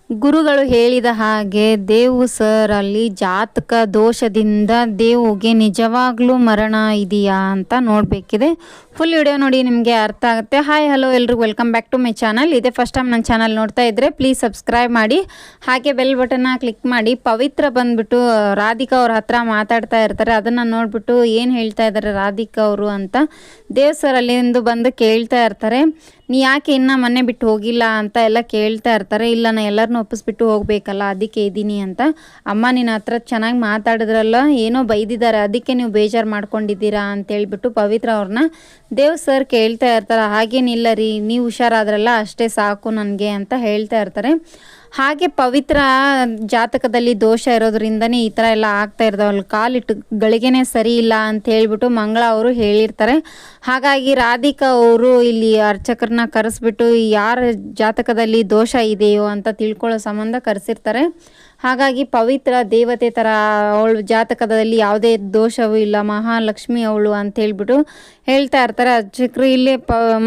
ಗುರುಗಳು ಹೇಳಿದ ಹಾಗೆ ದೇವು ಸರ್ ಅಲ್ಲಿ ಜಾತಕ ದೋಷದಿಂದ ದೇವುಗೆ ನಿಜವಾಗ್ಲೂ ಮರಣ ಇದೆಯಾ ಅಂತ ನೋಡಬೇಕಿದೆ. ಫುಲ್ ವಿಡಿಯೋ ನೋಡಿ ನಿಮಗೆ ಅರ್ಥ ಆಗುತ್ತೆ. ಹಾಯ್ ಹಲೋ ಎಲ್ರಿಗೂ welcome back to my channel. ಇದೇ ಫಸ್ಟ್ ಟೈಮ್ ನನ್ನ ಚಾನಲ್ ನೋಡ್ತಾ ಇದ್ದರೆ ಪ್ಲೀಸ್ ಸಬ್ಸ್ಕ್ರೈಬ್ ಮಾಡಿ, ಹಾಗೆ ಬೆಲ್ ಬಟನ್ನ ಕ್ಲಿಕ್ ಮಾಡಿ. ಪವಿತ್ರ ಬಂದ್ಬಿಟ್ಟು ರಾಧಿಕಾ ಅವ್ರ ಹತ್ರ ಮಾತಾಡ್ತಾ ಇರ್ತಾರೆ. ಅದನ್ನು ನೋಡಿಬಿಟ್ಟು ಏನು ಹೇಳ್ತಾ ಇದ್ದಾರೆ ರಾಧಿಕಾ ಅವರು ಅಂತ ದೇವ್ ಸರ್ ಅಲ್ಲಿಂದು ಬಂದು ಕೇಳ್ತಾ ಇರ್ತಾರೆ. ನೀ ಯಾಕೆ ಇನ್ನೂ ಮನೆ ಬಿಟ್ಟು ಹೋಗಿಲ್ಲ ಅಂತ ಎಲ್ಲ ಕೇಳ್ತಾ ಇರ್ತಾರೆ. ಇಲ್ಲ ನಾನು ಎಲ್ಲರನ್ನೂ ಒಪ್ಪಿಸ್ಬಿಟ್ಟು ಹೋಗಬೇಕಲ್ಲ, ಅದಕ್ಕೆ ಇದ್ದೀನಿ ಅಂತ. ಅಮ್ಮ ನಿನ್ನ ಹತ್ರ ಚೆನ್ನಾಗಿ ಮಾತಾಡಿದ್ರಲ್ಲ, ಏನೋ ಬೈದಿದ್ದಾರೆ, ಅದಕ್ಕೆ ನೀವು ಬೇಜಾರು ಮಾಡ್ಕೊಂಡಿದ್ದೀರಾ ಅಂತೇಳ್ಬಿಟ್ಟು ಪವಿತ್ರ ಅವ್ರನ್ನ ದೇವ್ ಸರ್ ಕೇಳ್ತಾ ಇರ್ತಾರೆ. ಹಾಗೇನಿಲ್ಲ ರೀ, ನೀವು ಹುಷಾರಾದ್ರಲ್ಲ ಅಷ್ಟೇ ಸಾಕು ನನಗೆ ಅಂತ ಹೇಳ್ತಾ ಇರ್ತಾರೆ. ಹಾಗೆ ಪವಿತ್ರ ಜಾತಕದಲ್ಲಿ ದೋಷ ಇರೋದ್ರಿಂದನೇ ಈ ಥರ ಎಲ್ಲ ಆಗ್ತಾ ಇರ್ತಾವಲ್ಲ, ಕಾಲಿಟ್ಟು ಗಳಿಗೆನೇ ಸರಿ ಇಲ್ಲ ಅಂತ ಹೇಳ್ಬಿಟ್ಟು ಮಂಗಳ ಅವರು ಹೇಳಿರ್ತಾರೆ. ಹಾಗಾಗಿ ರಾಧಿಕಾ ಅವರು ಇಲ್ಲಿ ಅರ್ಚಕರನ್ನ ಕರೆಸ್ಬಿಟ್ಟು ಯಾರ ಜಾತಕದಲ್ಲಿ ದೋಷ ಇದೆಯೋ ಅಂತ ತಿಳ್ಕೊಳ್ಳೋ ಸಂಬಂಧ ಕರೆಸಿರ್ತಾರೆ. ಹಾಗಾಗಿ ಪವಿತ್ರ ದೇವತೆ ಥರ ಅವಳು ಜಾತಕದಲ್ಲಿ ಯಾವುದೇ ದೋಷವೂ ಇಲ್ಲ, ಮಹಾಲಕ್ಷ್ಮಿ ಅವಳು ಅಂತ ಹೇಳ್ಬಿಟ್ಟು ಹೇಳ್ತಾ ಇರ್ತಾರೆ ಅರ್ಚಕರು. ಇಲ್ಲಿ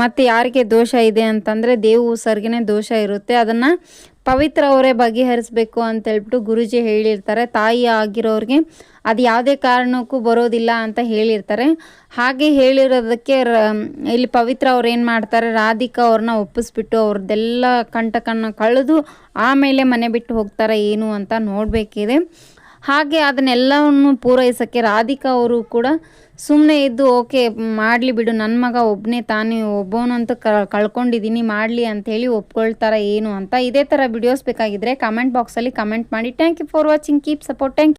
ಮತ್ತು ಯಾರಿಗೆ ದೋಷ ಇದೆ ಅಂತಂದರೆ ದೇವು ಸರ್ಗೆ ದೋಷ ಇರುತ್ತೆ, ಅದನ್ನು ಪವಿತ್ರ ಅವರೇ ಬಗೆಹರಿಸಬೇಕು ಅಂತ ಹೇಳ್ಬಿಟ್ಟು ಗುರೂಜಿ ಹೇಳಿರ್ತಾರೆ. ತಾಯಿ ಆಗಿರೋರಿಗೆ ಅದು ಯಾವುದೇ ಕಾರಣಕ್ಕೂ ಬರೋದಿಲ್ಲ ಅಂತ ಹೇಳಿರ್ತಾರೆ. ಹಾಗೆ ಹೇಳಿರೋದಕ್ಕೆ ಇಲ್ಲಿ ಪವಿತ್ರ ಅವ್ರು ಏನು ಮಾಡ್ತಾರೆ, ರಾಧಿಕಾ ಅವ್ರನ್ನ ಒಪ್ಪಿಸ್ಬಿಟ್ಟು ಅವ್ರದ್ದೆಲ್ಲ ಕಂಟಕನ್ನು ಕಳೆದು ಆಮೇಲೆ ಮನೆ ಬಿಟ್ಟು ಹೋಗ್ತಾರೆ ಏನು ಅಂತ ನೋಡಬೇಕಿದೆ. ಹಾಗೆ ಅದನ್ನೆಲ್ಲವನ್ನು ಪೂರೈಸೋಕ್ಕೆ ರಾಧಿಕಾ ಅವರು ಕೂಡ ಸುಮ್ಮನೆ ಇದ್ದು ಓಕೆ ಮಾಡಲಿ ಬಿಡು, ನನ್ನ ಮಗ ಒಬ್ಬನೇ ತಾನೇ ಒಬ್ಬವನಂತೂ ಕಳ್ಕೊಂಡಿದ್ದೀನಿ, ಮಾಡಲಿ ಅಂಥೇಳಿ ಒಪ್ಕೊಳ್ತಾರೆ ಏನು ಅಂತ. ಇದೇ ಥರ ವಿಡಿಯೋಸ್ ಬೇಕಾಗಿದ್ದರೆ ಕಮೆಂಟ್ ಬಾಕ್ಸಲ್ಲಿ ಕಮೆಂಟ್ ಮಾಡಿ. Thank you for watching, keep support, thank you.